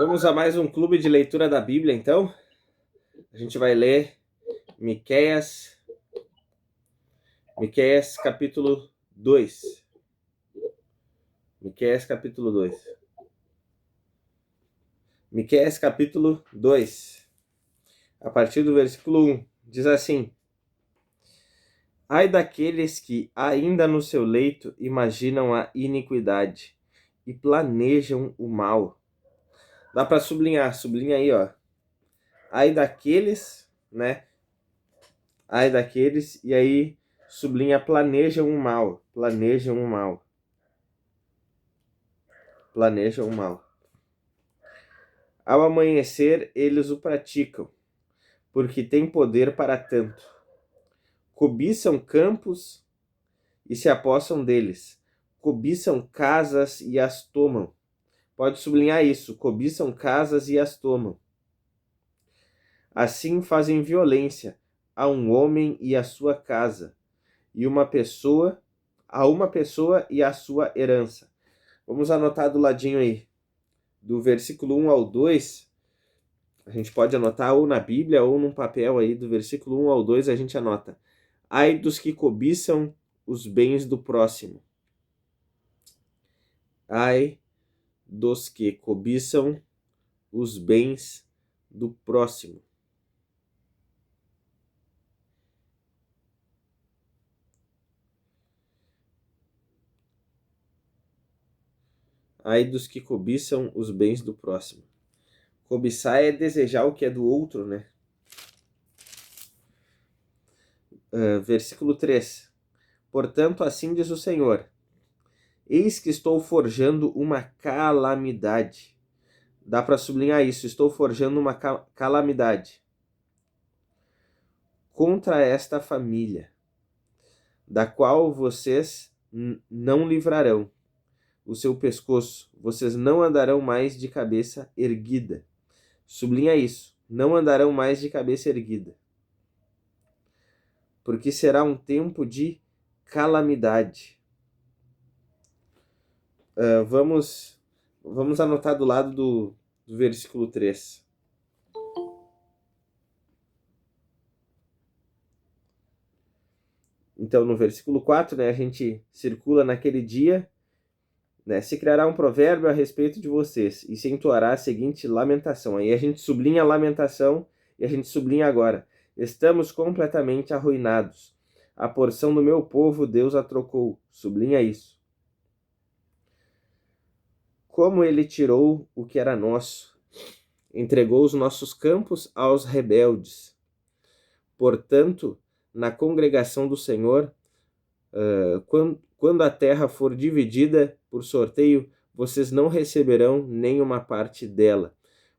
Vamos a mais um clube de leitura da Bíblia, então. A gente vai ler Miqueias capítulo 2. Miqueias capítulo 2. Miqueias capítulo 2. A partir do versículo 1. Diz assim: Ai daqueles que, ainda no seu leito, imaginam a iniquidade e planejam o mal. Dá para sublinhar, sublinha aí, ó. Ai daqueles, né? Ai daqueles, e aí sublinha planejam o mal, planejam o mal. Planejam o mal. Ao amanhecer, eles o praticam, porque têm poder para tanto. Cobiçam campos e se apossam deles. Cobiçam casas e as tomam. Pode sublinhar isso, cobiçam casas e as tomam. Assim fazem violência a um homem e a sua casa, e a uma pessoa e a sua herança. Vamos anotar do ladinho aí, do versículo 1 ao 2, a gente pode anotar ou na Bíblia ou num papel aí, do versículo 1 ao 2 a gente anota: Ai dos que cobiçam os bens do próximo. Ai dos que cobiçam os bens do próximo. Ai dos que cobiçam os bens do próximo. Cobiçar é desejar o que é do outro, né? Versículo 3. Portanto, assim diz o Senhor: Eis que estou forjando uma calamidade. Dá para sublinhar isso, estou forjando uma calamidade contra esta família, da qual vocês não livrarão o seu pescoço, vocês não andarão mais de cabeça erguida. Sublinha isso, não andarão mais de cabeça erguida. Porque será um tempo de calamidade. Vamos anotar do lado do versículo 3. Então, no versículo 4, né, a gente circula naquele dia, né, se criará um provérbio a respeito de vocês e se entoará a seguinte lamentação. Aí a gente sublinha a lamentação e a gente sublinha agora: estamos completamente arruinados. A porção do meu povo Deus a trocou. Sublinha isso. Como ele tirou o que era nosso, entregou os nossos campos aos rebeldes. Portanto, na congregação do Senhor, quando a terra for dividida por sorteio, vocês não receberão nenhuma parte dela.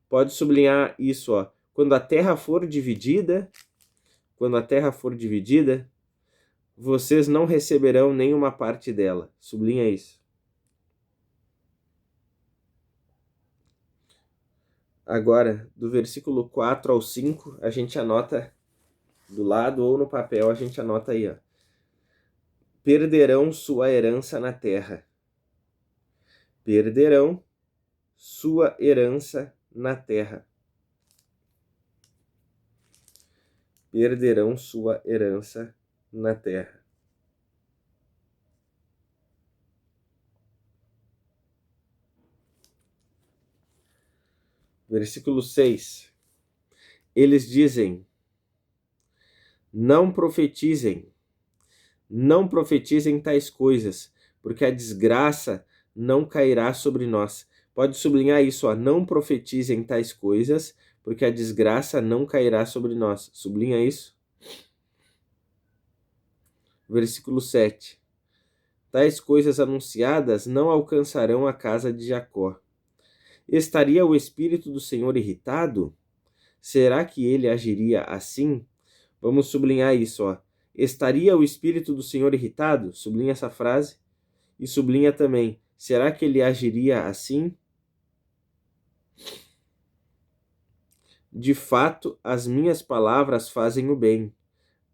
Pode sublinhar isso, ó. Quando a terra for dividida, vocês não receberão nenhuma parte dela. Sublinha isso. Agora, do versículo 4 ao 5, a gente anota do lado ou no papel, a gente anota aí, ó. Perderão sua herança na terra. Perderão sua herança na terra. Perderão sua herança na terra. Versículo 6. Eles dizem: não profetizem tais coisas, porque a desgraça não cairá sobre nós. Pode sublinhar isso, ó. Não profetizem tais coisas, porque a desgraça não cairá sobre nós. Sublinha isso. Versículo 7. Tais coisas anunciadas não alcançarão a casa de Jacó. Estaria o Espírito do Senhor irritado? Será que ele agiria assim? Vamos sublinhar isso, ó. Estaria o Espírito do Senhor irritado? Sublinha essa frase. E sublinha também: será que ele agiria assim? De fato, as minhas palavras fazem o bem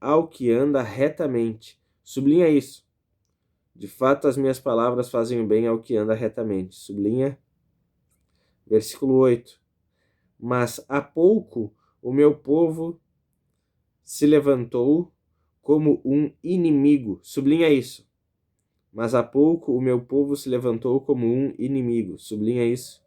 ao que anda retamente. Sublinha isso. De fato, as minhas palavras fazem o bem ao que anda retamente. Sublinha. Versículo 8. Mas há pouco o meu povo se levantou como um inimigo. Sublinha isso. Mas há pouco o meu povo se levantou como um inimigo. Sublinha isso.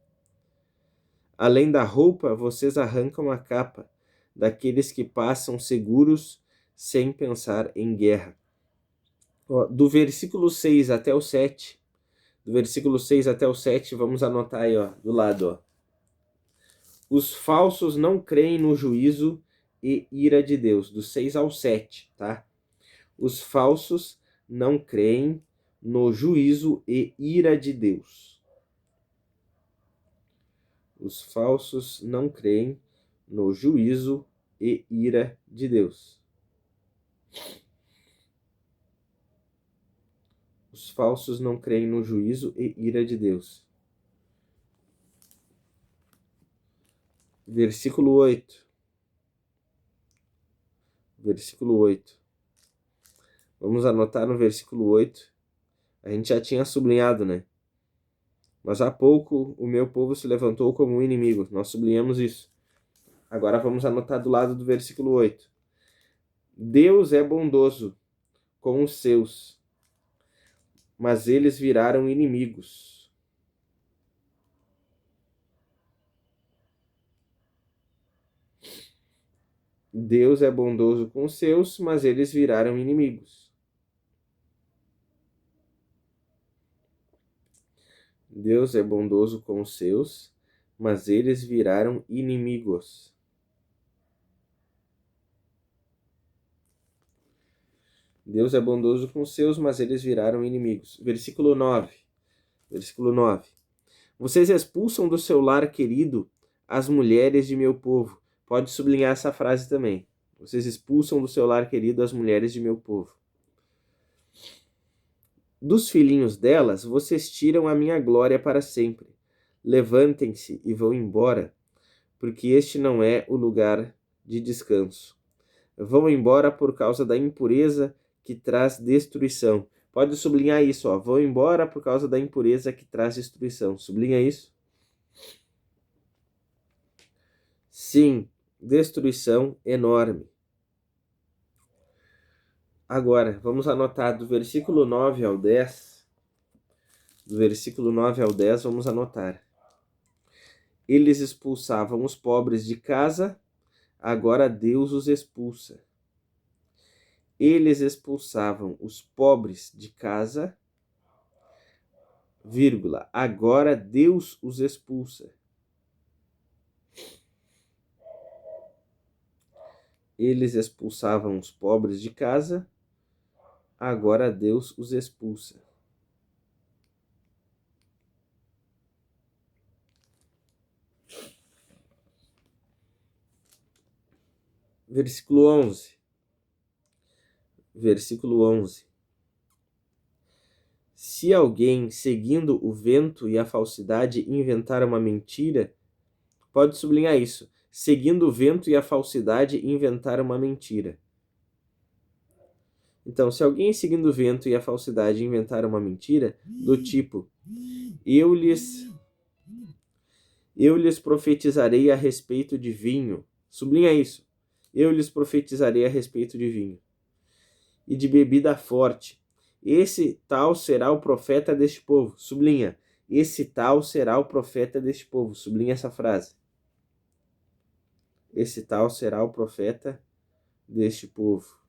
Além da roupa, vocês arrancam a capa daqueles que passam seguros sem pensar em guerra. Do versículo 6 até o 7, vamos anotar aí, do lado, Os falsos não creem no juízo e ira de Deus, do 6 ao 7, tá? Os falsos não creem no juízo e ira de Deus. Os falsos não creem no juízo e ira de Deus. Os falsos não creem no juízo e ira de Deus. Versículo 8. Versículo 8. Vamos anotar no versículo 8. A gente já tinha sublinhado, né? Mas há pouco o meu povo se levantou como um inimigo. Nós sublinhamos isso. Agora vamos anotar do lado do versículo 8. Deus é bondoso com os seus, mas eles viraram inimigos. Deus é bondoso com os seus, mas eles viraram inimigos. Deus é bondoso com os seus, mas eles viraram inimigos. Deus é bondoso com os seus, mas eles viraram inimigos. Versículo 9. Versículo 9. Vocês expulsam do seu lar querido as mulheres de meu povo. Pode sublinhar essa frase também. Vocês expulsam do seu lar querido as mulheres de meu povo. Dos filhinhos delas, vocês tiram a minha glória para sempre. Levantem-se e vão embora, porque este não é o lugar de descanso. Vão embora por causa da impureza que traz destruição. Pode sublinhar isso, vão embora por causa da impureza que traz destruição. Sublinha isso. Sim, destruição enorme. Agora, vamos anotar do versículo 9 ao 10. Do versículo 9 ao 10, vamos anotar. Eles expulsavam os pobres de casa, agora Deus os expulsa. Eles expulsavam os pobres de casa, vírgula, agora Deus os expulsa. Eles expulsavam os pobres de casa, agora Deus os expulsa. Versículo 11. Versículo 11. Se alguém, seguindo o vento e a falsidade, inventar uma mentira, pode sublinhar isso. Seguindo o vento e a falsidade, inventar uma mentira. Então, se alguém seguindo o vento e a falsidade inventar uma mentira, do tipo, eu lhes profetizarei a respeito de vinho. Sublinha isso. Eu lhes profetizarei a respeito de vinho. E de bebida forte. Esse tal será o profeta deste povo. Sublinha. Esse tal será o profeta deste povo. Sublinha essa frase. Esse tal será o profeta deste povo.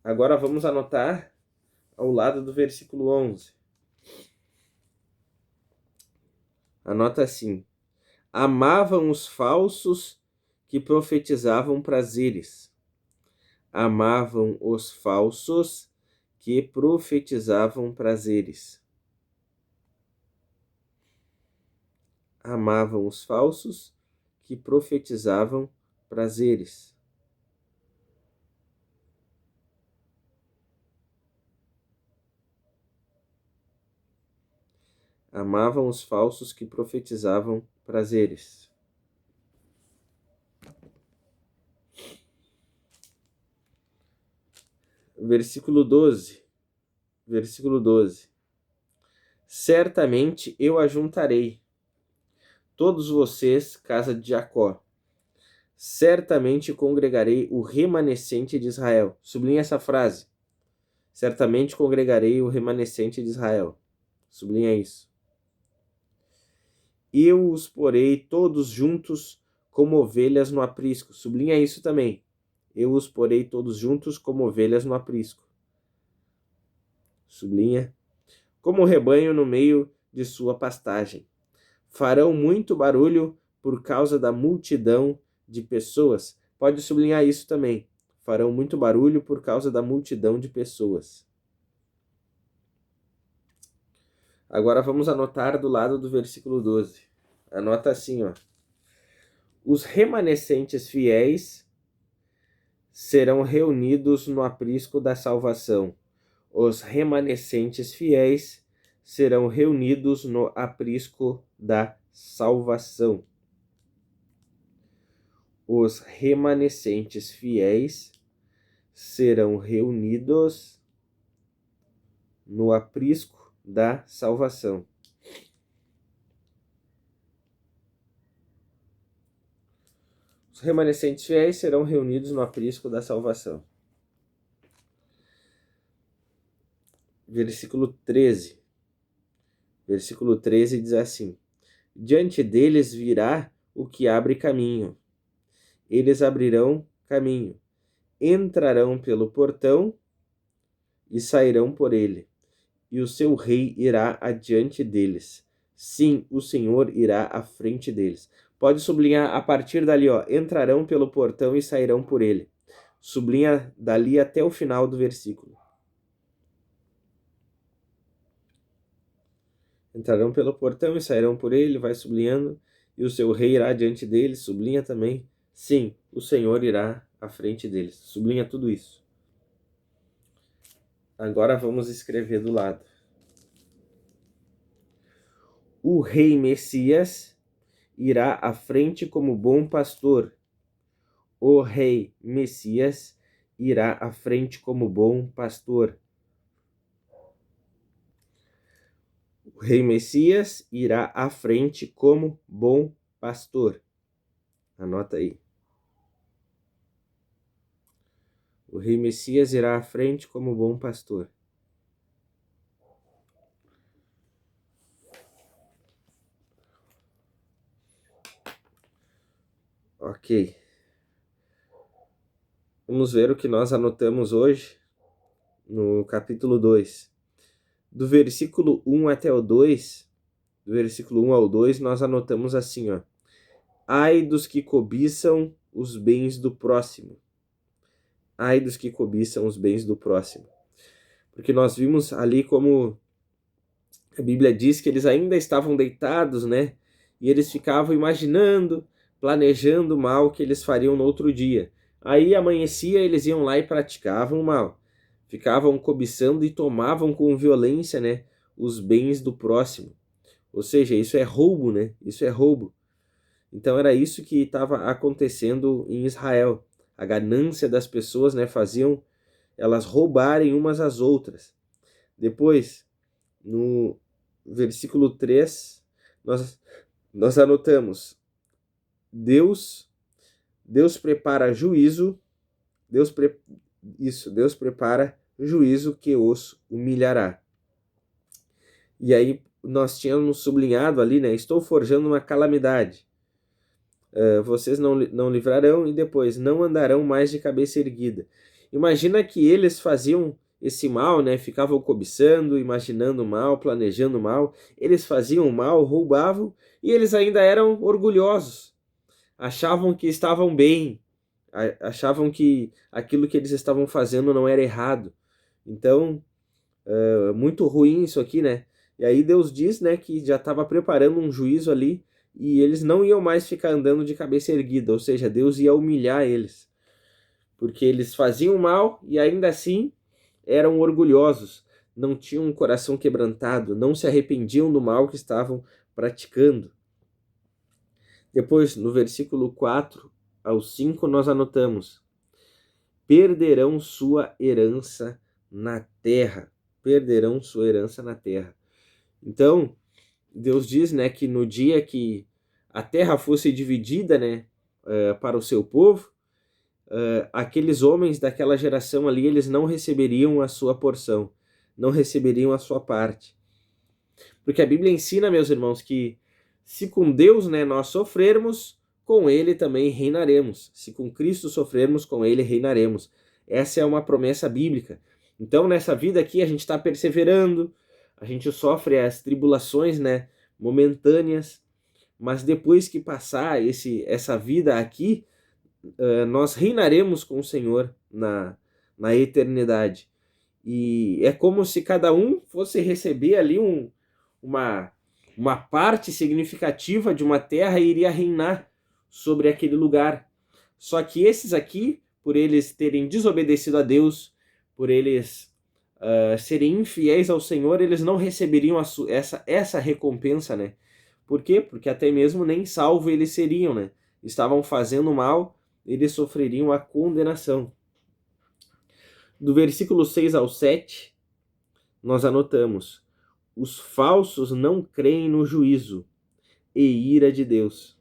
Agora vamos anotar ao lado do versículo 11. Anota assim. Amavam os falsos que profetizavam prazeres. Amavam os falsos que profetizavam prazeres. Amavam os falsos que profetizavam prazeres. Amavam os falsos que profetizavam prazeres. Versículo 12. Versículo 12. Certamente eu ajuntarei todos vocês, casa de Jacó. Certamente congregarei o remanescente de Israel. Sublinha essa frase. Certamente congregarei o remanescente de Israel. Sublinha isso. Eu os porei todos juntos como ovelhas no aprisco. Sublinha isso também. Eu os porei todos juntos como ovelhas no aprisco. Sublinha. Como rebanho no meio de sua pastagem. Farão muito barulho por causa da multidão de pessoas. Pode sublinhar isso também. Farão muito barulho por causa da multidão de pessoas. Agora vamos anotar do lado do versículo 12. Anota assim, ó. Os remanescentes fiéis serão reunidos no aprisco da salvação. Os remanescentes fiéis serão reunidos no aprisco da salvação. Os remanescentes fiéis serão reunidos no aprisco da salvação. Os remanescentes fiéis serão reunidos no aprisco da salvação. Versículo 13. Versículo 13 diz assim: diante deles virá o que abre caminho. Eles abrirão caminho, entrarão pelo portão e sairão por ele. E o seu rei irá adiante deles. Sim, o Senhor irá à frente deles. Pode sublinhar a partir dali, ó. Entrarão pelo portão e sairão por ele. Sublinha dali até o final do versículo. Entrarão pelo portão e sairão por ele, vai sublinhando. E o seu rei irá diante deles, sublinha também. Sim, o Senhor irá à frente deles. Sublinha tudo isso. Agora vamos escrever do lado. O rei Messias irá à frente como bom pastor. O rei Messias irá à frente como bom pastor. O rei Messias irá à frente como bom pastor. Anota aí. O rei Messias irá à frente como bom pastor. Ok. Vamos ver o que nós anotamos hoje no capítulo 2. Do versículo 1 até o 2, do versículo 1 ao 2, nós anotamos assim, ó. Ai dos que cobiçam os bens do próximo. Ai dos que cobiçam os bens do próximo. Porque nós vimos ali como a Bíblia diz que eles ainda estavam deitados, né? E eles ficavam imaginando, planejando o mal que eles fariam no outro dia. Aí amanhecia, eles iam lá e praticavam o mal. Ficavam cobiçando e tomavam com violência, né, os bens do próximo. Ou seja, isso é roubo, né? Isso é roubo. Então era isso que estava acontecendo em Israel. A ganância das pessoas, né, faziam elas roubarem umas às outras. Depois, no versículo 3, nós anotamos: Deus prepara juízo, Deus prepara juízo que os humilhará. E aí nós tínhamos sublinhado ali, né? Estou forjando uma calamidade. Vocês não livrarão, e depois não andarão mais de cabeça erguida. Imagina que eles faziam esse mal, né? Ficavam cobiçando, imaginando mal, planejando mal. Eles faziam mal, roubavam, e eles ainda eram orgulhosos. Achavam que estavam bem, achavam que aquilo que eles estavam fazendo não era errado. Então, muito ruim isso aqui, né? E aí Deus diz, né, que já estava preparando um juízo ali, e eles não iam mais ficar andando de cabeça erguida, ou seja, Deus ia humilhar eles, porque eles faziam mal e ainda assim eram orgulhosos, não tinham um coração quebrantado, não se arrependiam do mal que estavam praticando. Depois, no versículo 4 ao 5, nós anotamos: perderão sua herança na terra. Perderão sua herança na terra. Então, Deus diz, né, que no dia que a terra fosse dividida, né, para o seu povo, aqueles homens daquela geração ali, eles não receberiam a sua porção, não receberiam a sua parte. Porque a Bíblia ensina, meus irmãos, que se com Deus, né, nós sofrermos, com Ele também reinaremos. Se com Cristo sofrermos, com Ele reinaremos. Essa é uma promessa bíblica. Então, nessa vida aqui, a gente está perseverando, a gente sofre as tribulações, né, momentâneas, mas depois que passar essa vida aqui, nós reinaremos com o Senhor na eternidade. E é como se cada um fosse receber ali uma parte significativa de uma terra e iria reinar sobre aquele lugar. Só que esses aqui, por eles terem desobedecido a Deus, por eles serem infiéis ao Senhor, eles não receberiam essa recompensa, né? Por quê? Porque até mesmo nem salvo eles seriam, né? Estavam fazendo mal, eles sofreriam a condenação. Do versículo 6 ao 7, nós anotamos: os falsos não creem no juízo e ira de Deus.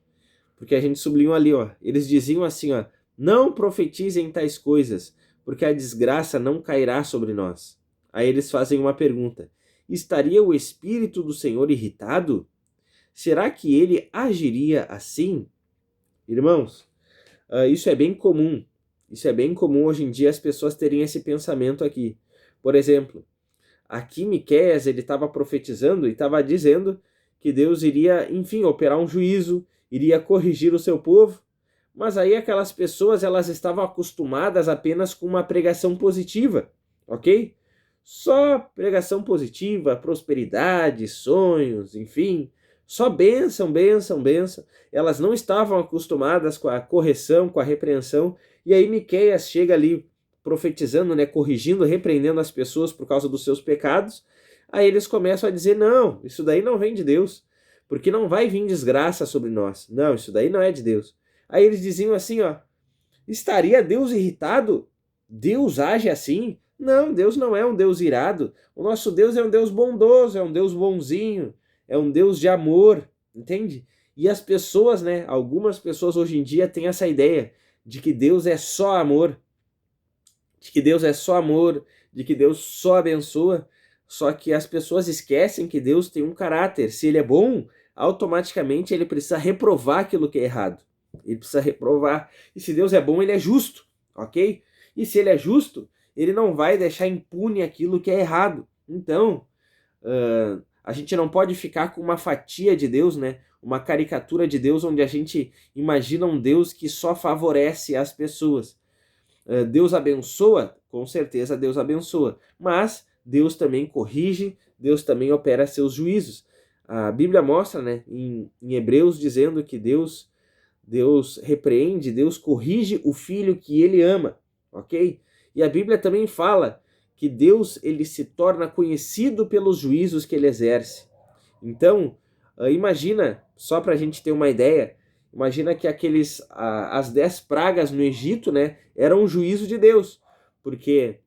Porque a gente sublinhou ali, ó, eles diziam assim, ó, não profetizem tais coisas, porque a desgraça não cairá sobre nós. Aí eles fazem uma pergunta: estaria o Espírito do Senhor irritado? Será que ele agiria assim? Irmãos, isso é bem comum. Isso é bem comum hoje em dia as pessoas terem esse pensamento aqui. Por exemplo, aqui Miqueias, ele estava profetizando e estava dizendo que Deus iria, enfim, operar um juízo, iria corrigir o seu povo, mas aí aquelas pessoas, elas estavam acostumadas apenas com uma pregação positiva, ok? Só pregação positiva, prosperidade, sonhos, enfim, só bênção, bênção, bênção. Elas não estavam acostumadas com a correção, com a repreensão, e aí Miqueias chega ali profetizando, né, corrigindo, repreendendo as pessoas por causa dos seus pecados. Aí eles começam a dizer: não, isso daí não vem de Deus, porque não vai vir desgraça sobre nós. Não, isso daí não é de Deus. Aí eles diziam assim, ó: estaria Deus irritado? Deus age assim? Não, Deus não é um Deus irado. O nosso Deus é um Deus bondoso, é um Deus bonzinho, é um Deus de amor, entende? E as pessoas, né, algumas pessoas hoje em dia têm essa ideia de que Deus é só amor, de que Deus é só amor, de que Deus só abençoa. Só que as pessoas esquecem que Deus tem um caráter. Se ele é bom, automaticamente ele precisa reprovar aquilo que é errado. Ele precisa reprovar. E se Deus é bom, ele é justo, ok? E se ele é justo, ele não vai deixar impune aquilo que é errado. Então, a gente não pode ficar com uma fatia de Deus, né? Uma caricatura de Deus onde a gente imagina um Deus que só favorece as pessoas. Deus abençoa? Com certeza Deus abençoa. Mas Deus também corrige, Deus também opera seus juízos. A Bíblia mostra, né, em Hebreus, dizendo que Deus repreende, Deus corrige o filho que ele ama, ok? E a Bíblia também fala que Deus, ele se torna conhecido pelos juízos que ele exerce. Então, imagina, só para a gente ter uma ideia, imagina que as 10 pragas no Egito, né, eram um juízo de Deus, porque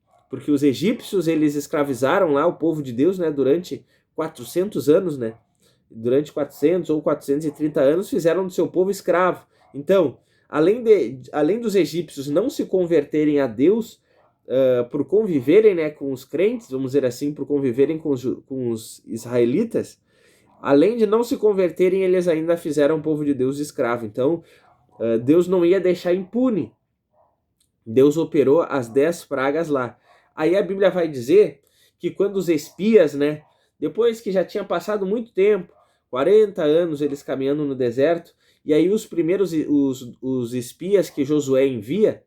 os egípcios, eles escravizaram lá o povo de Deus, né, durante 400 anos, né? Durante 400 ou 430 anos fizeram do seu povo escravo. Então, além dos egípcios não se converterem a Deus, por conviverem, né, com os crentes, vamos dizer assim, por conviverem com os israelitas, além de não se converterem, eles ainda fizeram o povo de Deus escravo. Então, Deus não ia deixar impune. Deus operou as 10 pragas lá. Aí a Bíblia vai dizer que quando os espias, né, depois que já tinha passado muito tempo, 40 anos eles caminhando no deserto, e aí os primeiros, os espias que Josué envia,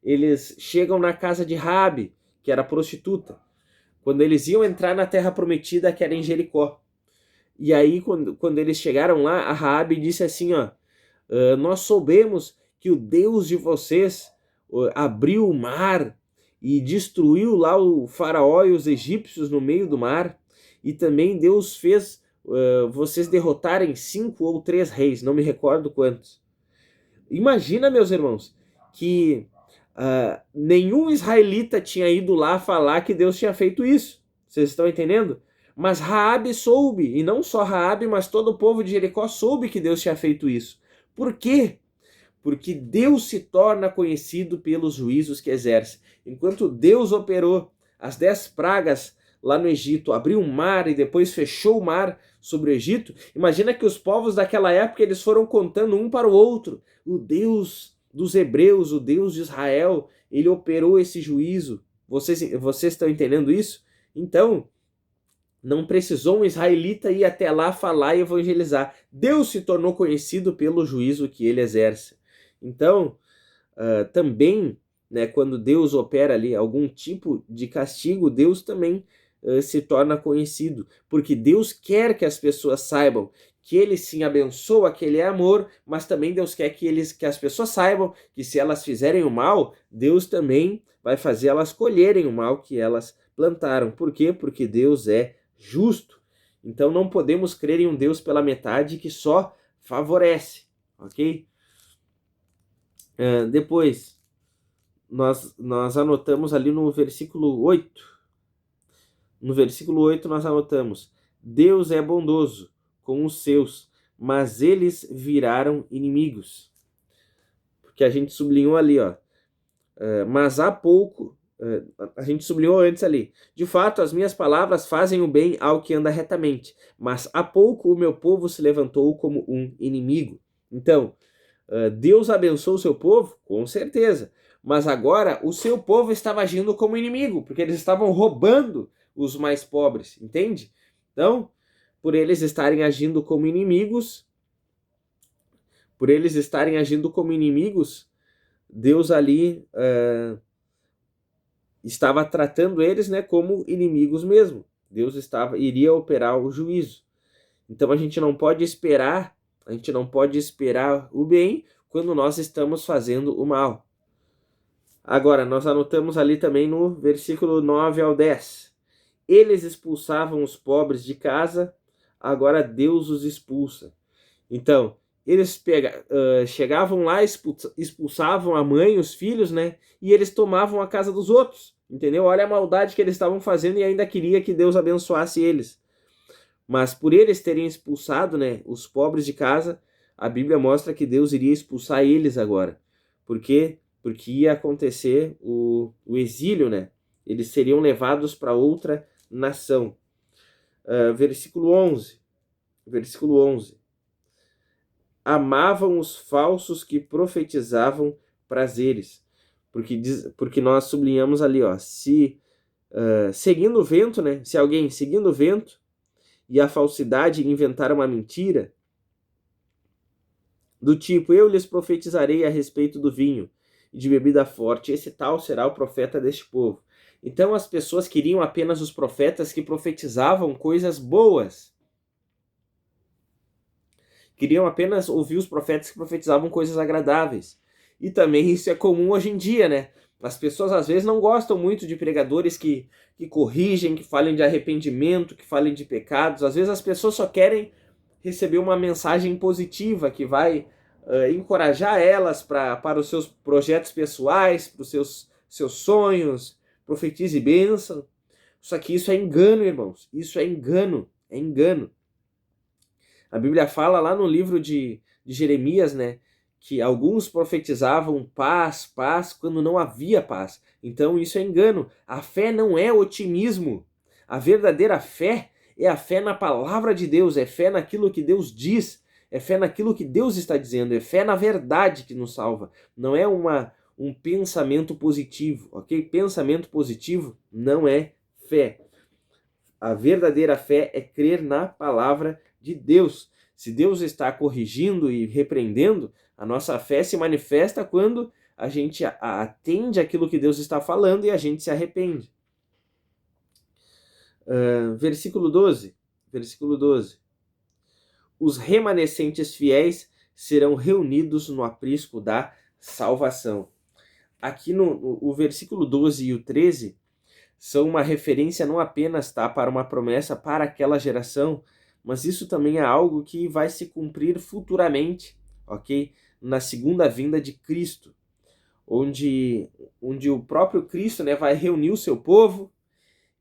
eles chegam na casa de Raabe, que era prostituta, quando eles iam entrar na terra prometida, que era em Jericó. E aí quando eles chegaram lá, a Raabe disse assim, ó: nós soubemos que o Deus de vocês abriu o mar e destruiu lá o faraó e os egípcios no meio do mar, e também Deus fez vocês derrotarem 5 ou 3 reis, não me recordo quantos. Imagina, meus irmãos, que nenhum israelita tinha ido lá falar que Deus tinha feito isso. Vocês estão entendendo? Mas Raabe soube, e não só Raabe, mas todo o povo de Jericó soube que Deus tinha feito isso. Por quê? Porque Deus se torna conhecido pelos juízos que exerce. Enquanto Deus operou as 10 pragas lá no Egito, abriu o mar e depois fechou o mar sobre o Egito, imagina que os povos daquela época eles foram contando um para o outro. O Deus dos hebreus, o Deus de Israel, ele operou esse juízo. Vocês estão entendendo isso? Então, não precisou um israelita ir até lá falar e evangelizar. Deus se tornou conhecido pelo juízo que ele exerce. Então, também, né, quando Deus opera ali algum tipo de castigo, Deus também se torna conhecido. Porque Deus quer que as pessoas saibam que ele sim abençoa, que ele é amor, mas também Deus quer que as pessoas saibam que se elas fizerem o mal, Deus também vai fazer elas colherem o mal que elas plantaram. Por quê? Porque Deus é justo. Então não podemos crer em um Deus pela metade que só favorece, ok? Depois, nós anotamos ali no versículo 8. No versículo 8 nós anotamos: Deus é bondoso com os seus, mas eles viraram inimigos. Porque a gente sublinhou ali, ó. Mas há pouco, a gente sublinhou antes ali. De fato, as minhas palavras fazem o bem ao que anda retamente, mas há pouco o meu povo se levantou como um inimigo. Então, Deus abençoou o seu povo? Com certeza. Mas agora o seu povo estava agindo como inimigo, porque eles estavam roubando os mais pobres, entende? Então, por eles estarem agindo como inimigos, Deus ali estava tratando eles, né, como inimigos mesmo. Deus iria operar o juízo. Então a gente não pode esperar o bem quando nós estamos fazendo o mal. Agora, nós anotamos ali também no versículo 9 ao 10. Eles expulsavam os pobres de casa, agora Deus os expulsa. Então, eles chegavam lá, expulsavam a mãe, os filhos, né? E eles tomavam a casa dos outros, entendeu? Olha a maldade que eles estavam fazendo e ainda queria que Deus abençoasse eles. Mas por eles terem expulsado, né, os pobres de casa, a Bíblia mostra que Deus iria expulsar eles agora. Por quê? Porque ia acontecer o exílio, né? Eles seriam levados para outra nação. Versículo 11. Amavam os falsos que profetizavam prazeres. Porque nós sublinhamos ali, ó, seguindo o vento, né? Se alguém seguindo o vento e a falsidade inventar uma mentira, do tipo, eu lhes profetizarei a respeito do vinho e de bebida forte, esse tal será o profeta deste povo. Então as pessoas queriam apenas os profetas que profetizavam coisas boas. Queriam apenas ouvir os profetas que profetizavam coisas agradáveis. E também isso é comum hoje em dia, né? As pessoas às vezes não gostam muito de pregadores que corrigem, que falem de arrependimento, que falem de pecados. Às vezes as pessoas só querem receber uma mensagem positiva que vai encorajar elas para os seus projetos pessoais, para os seus sonhos, profetize bênção. Só que isso é engano, irmãos. Isso é engano. É engano. A Bíblia fala lá no livro de Jeremias, né, que alguns profetizavam paz, paz, quando não havia paz. Então isso é engano. A fé não é otimismo. A verdadeira fé é a fé na palavra de Deus, é fé naquilo que Deus diz, é fé naquilo que Deus está dizendo, é fé na verdade que nos salva. Não é um pensamento positivo, ok? Pensamento positivo não é fé. A verdadeira fé é crer na palavra de Deus. Se Deus está corrigindo e repreendendo, a nossa fé se manifesta quando a gente atende aquilo que Deus está falando e a gente se arrepende. Versículo 12. Os remanescentes fiéis serão reunidos no aprisco da salvação. Aqui o versículo 12 e o 13 são uma referência não apenas para uma promessa para aquela geração, mas isso também é algo que vai se cumprir futuramente, ok? Na segunda vinda de Cristo, onde o próprio Cristo, né, vai reunir o seu povo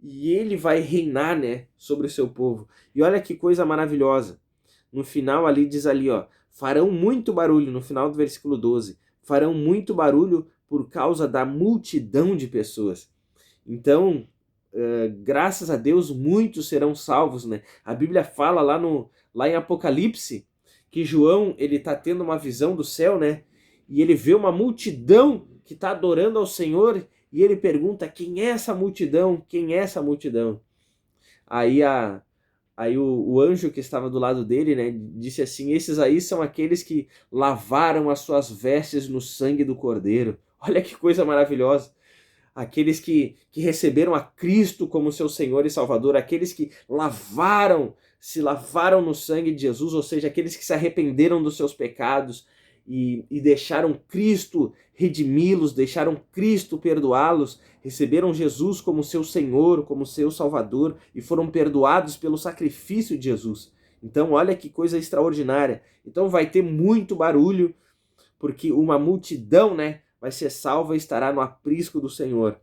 e ele vai reinar, né, sobre o seu povo. E olha que coisa maravilhosa. No final ali diz ali, ó, farão muito barulho, no final do versículo 12, farão muito barulho por causa da multidão de pessoas. Então, graças a Deus, muitos serão salvos, né? A Bíblia fala lá em Apocalipse que João, ele tá tendo uma visão do céu, né? E ele vê uma multidão que está adorando ao Senhor e ele pergunta: quem é essa multidão? Quem é essa multidão? Aí o anjo que estava do lado dele, né, disse assim: esses aí são aqueles que lavaram as suas vestes no sangue do Cordeiro. Olha que coisa maravilhosa. Aqueles que receberam a Cristo como seu Senhor e Salvador, aqueles que se lavaram no sangue de Jesus, ou seja, aqueles que se arrependeram dos seus pecados e deixaram Cristo redimi-los, deixaram Cristo perdoá-los, receberam Jesus como seu Senhor, como seu Salvador e foram perdoados pelo sacrifício de Jesus. Então, olha que coisa extraordinária. Então vai ter muito barulho, porque uma multidão, né, vai ser salva e estará no aprisco do Senhor.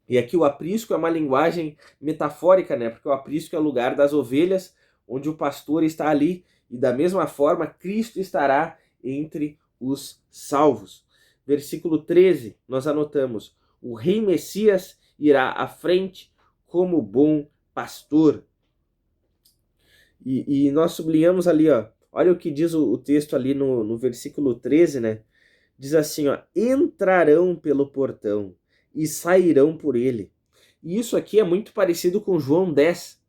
E aqui o aprisco é uma linguagem metafórica, né? Porque o aprisco é o lugar das ovelhas, onde o pastor está ali, e da mesma forma Cristo estará entre os salvos. Versículo 13, nós anotamos: o rei Messias irá à frente como bom pastor. E nós sublinhamos ali, ó, olha o que diz o texto ali no versículo 13, né? Diz assim, ó, entrarão pelo portão e sairão por ele. E isso aqui é muito parecido com João 10,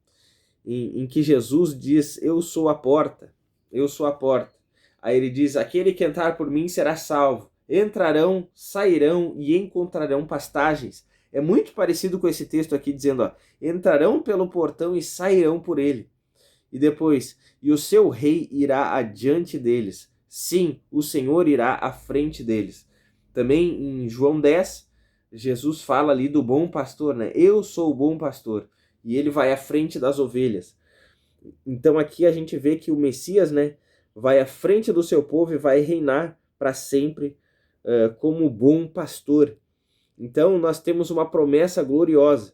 em que Jesus diz: eu sou a porta, eu sou a porta. Aí ele diz: aquele que entrar por mim será salvo. Entrarão, sairão e encontrarão pastagens. É muito parecido com esse texto aqui dizendo, ó, entrarão pelo portão e sairão por ele. E depois, e o seu rei irá adiante deles. Sim, o Senhor irá à frente deles. Também em João 10, Jesus fala ali do bom pastor, né? Eu sou o bom pastor. E ele vai à frente das ovelhas. Então aqui a gente vê que o Messias, né, vai à frente do seu povo e vai reinar para sempre como bom pastor. Então nós temos uma promessa gloriosa.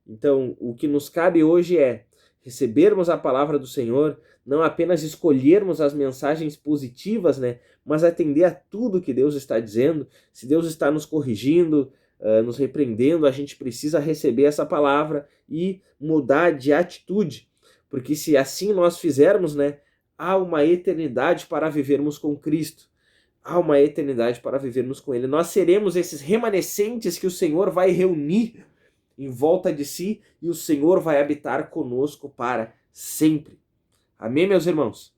Então o que nos cabe hoje é recebermos a palavra do Senhor, não apenas escolhermos as mensagens positivas, né, mas atender a tudo que Deus está dizendo. Se Deus está nos corrigindo, nos repreendendo, a gente precisa receber essa palavra e mudar de atitude, porque se assim nós fizermos, né, há uma eternidade para vivermos com Cristo, há uma eternidade para vivermos com Ele. Nós seremos esses remanescentes que o Senhor vai reunir em volta de si, e o Senhor vai habitar conosco para sempre. Amém, meus irmãos?